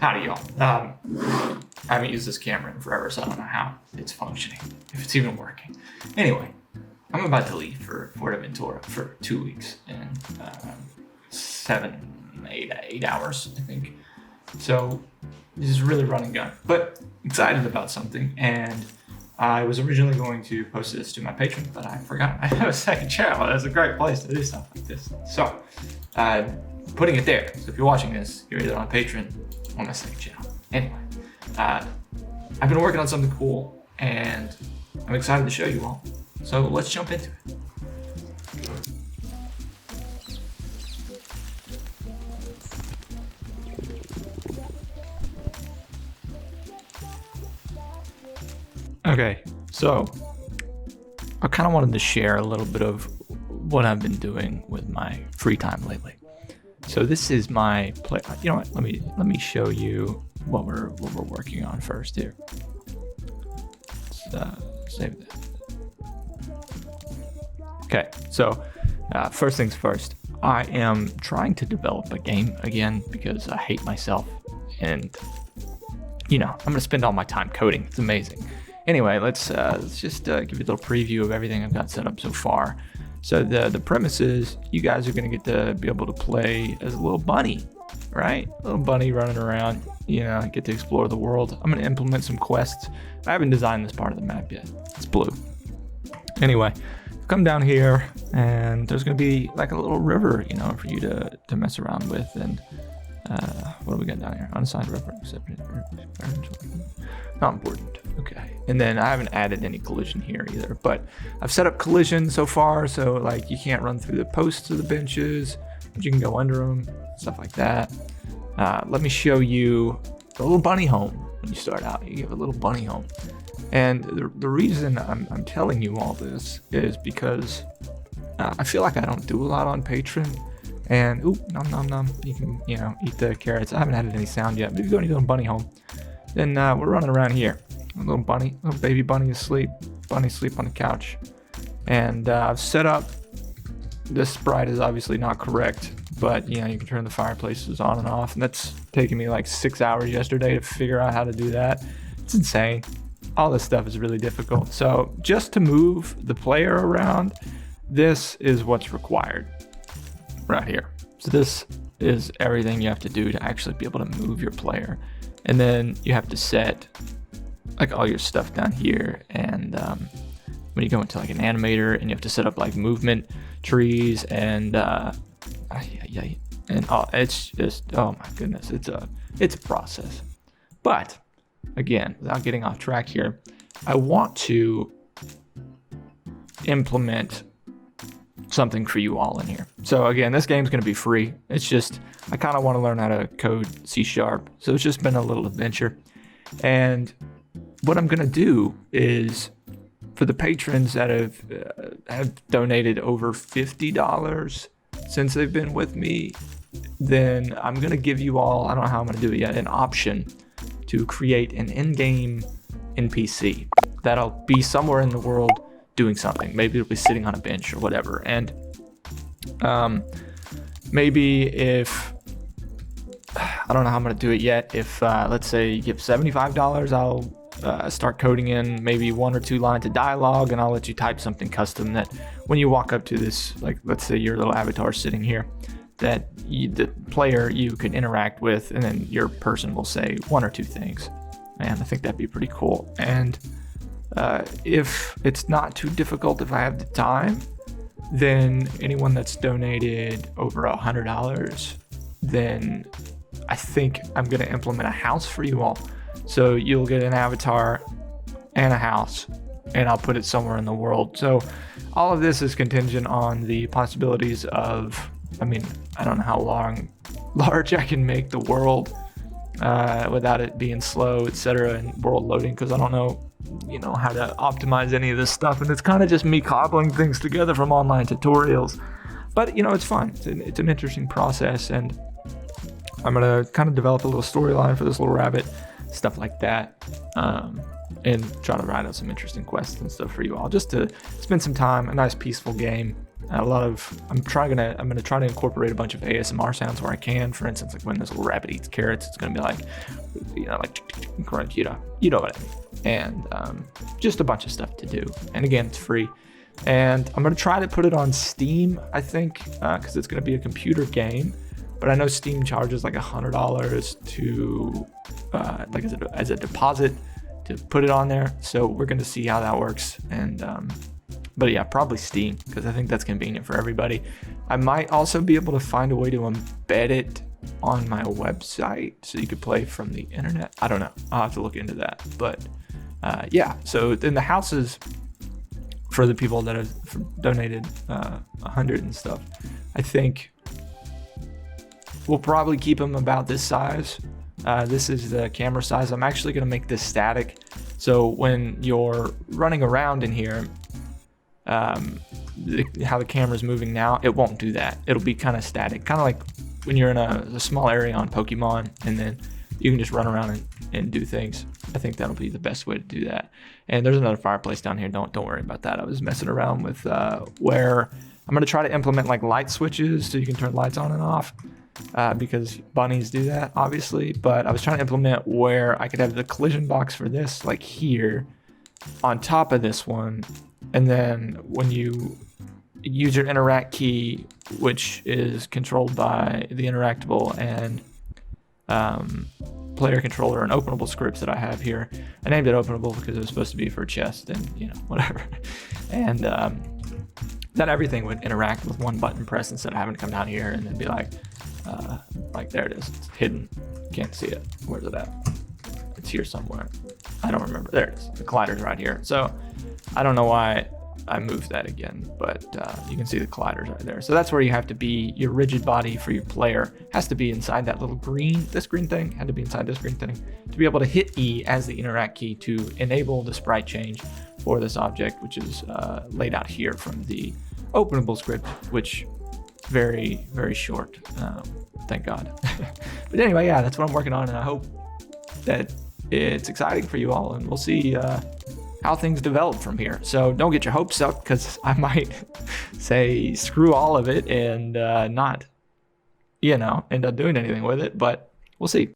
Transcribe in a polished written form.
Howdy, y'all. I haven't used this camera in forever, so I don't know how it's functioning, if it's even working. Anyway, I'm about to leave for Fuerteventura for 2 weeks and 8 hours, I think. So this is really run and gun, but excited about something. And I was originally going to post this to my patrons, but I forgot I have a second channel. That's a great place to do stuff like this. So putting it there. So if you're watching this, you're either on Patreon or on my second channel. Anyway, I've been working on something cool and I'm excited to show you all. So let's jump into it. Okay, so I kind of wanted to share a little bit of what I've been doing with my free time lately. So this is my play. You know what? Let me show you what we're working on first here. Let's save that. Okay, so first things first. I am trying to develop a game again because I hate myself, and I'm gonna spend all my time coding. It's amazing. Anyway, let's just give you a little preview of everything I've got set up so far. So the premise is you guys are going to get to be able to play as a little bunny, right? A little bunny running around, get to explore the world. I'm going to implement some quests. I haven't designed this part of the map yet. It's blue. Anyway, come down here and there's going to be like a little river, for you to mess around with. And what do we got down here? Unassigned river, not important. Okay. And then I haven't added any collision here either, but I've set up collision so far. So like you can't run through the posts of the benches, but you can go under them, stuff like that. Let me show you the little bunny home. When you start out, you give a little bunny home. And the reason I'm telling you all this is because I feel like I don't do a lot on Patreon. And nom nom nom, you can eat the carrots. I haven't added any sound yet, but if you go to a little bunny home, then we're running around here. A little baby bunny asleep. Bunny asleep on the couch. And I've set up, this sprite is obviously not correct, but you can turn the fireplaces on and off. And that's taken me like 6 hours yesterday to figure out how to do that. It's insane. All this stuff is really difficult. So just to move the player around, this is what's required right here. So this is everything you have to do to actually be able to move your player. And then you have to set like all your stuff down here. And when you go into like an animator and you have to set up like movement trees and it's just, oh my goodness, it's a process. But again, without getting off track here, I want to implement something for you all in here. So again, this game's going to be free. It's just, I kind of want to learn how to code C#. So it's just been a little adventure. And what I'm going to do is for the patrons that have donated over $50 since they've been with me, then I'm going to give you all, I don't know how I'm going to do it yet, an option to create an in-game NPC that'll be somewhere in the world doing something. Maybe it'll be sitting on a bench or whatever. And maybe if, I don't know how I'm going to do it yet. If let's say you give $75, I'll start coding in maybe 1 or 2 lines of dialogue, and I'll let you type something custom that when you walk up to this, like let's say your little avatar sitting here, that the player you can interact with, and then your person will say 1 or 2 things. And I think that'd be pretty cool. And if it's not too difficult, if I have the time, then anyone that's donated over $100, then I think I'm going to implement a house for you all. So you'll get an avatar and a house, and I'll put it somewhere in the world. So all of this is contingent on the possibilities of, I don't know how large I can make the world without it being slow, etc., and world loading, because I don't know, how to optimize any of this stuff. And it's kind of just me cobbling things together from online tutorials. But, it's fun. It's an interesting process, and I'm going to kind of develop a little storyline for this little rabbit, stuff like that, and try to write out some interesting quests and stuff for you all, just to spend some time, a nice peaceful game, I'm gonna try to incorporate a bunch of ASMR sounds where I can. For instance, like when this little rabbit eats carrots, it's gonna be like, like crunch, you know what I mean. And just a bunch of stuff to do. And again, it's free. And I'm gonna try to put it on Steam, I think, because it's gonna be a computer game. But I know Steam charges like $100 to like as a deposit to put it on there. So we're gonna see how that works. And but yeah, probably Steam, because I think that's convenient for everybody. I might also be able to find a way to embed it on my website so you could play from the internet. I don't know. I'll have to look into that. But yeah, so then the houses for the people that have donated 100 and stuff, I think we'll probably keep them about this size. This is the camera size. I'm actually going to make this static. So when you're running around in here, how the camera's moving now, it won't do that. It'll be kind of static, kind of like when you're in a small area on Pokemon, and then you can just run around and do things. I think that'll be the best way to do that. And there's another fireplace down here. Don't worry about that. I was messing around with where I'm going to try to implement like light switches so you can turn lights on and off, because bunnies do that, obviously. But I was trying to implement where I could have the collision box for this like here on top of this one. And then when you use your interact key, which is controlled by the interactable and player controller and openable scripts that I have here. I named it openable because it was supposed to be for chest and whatever. And that everything would interact with one button press instead of having to come down here and then be like there it is. It's hidden. Can't see it. Where's it at? It's here somewhere. I don't remember. There it is. The collider's right here. So I don't know why I moved that again, but you can see the colliders right there. So that's where you have to be. Your rigid body for your player has to be inside that little this green thing, had to be inside this green thing to be able to hit E as the interact key to enable the sprite change for this object, which is laid out here from the openable script, which very, very short, thank God. But anyway, yeah, that's what I'm working on, and I hope that it's exciting for you all, and we'll see how things develop from here. So don't get your hopes up, because I might say screw all of it and not, end up doing anything with it, but we'll see.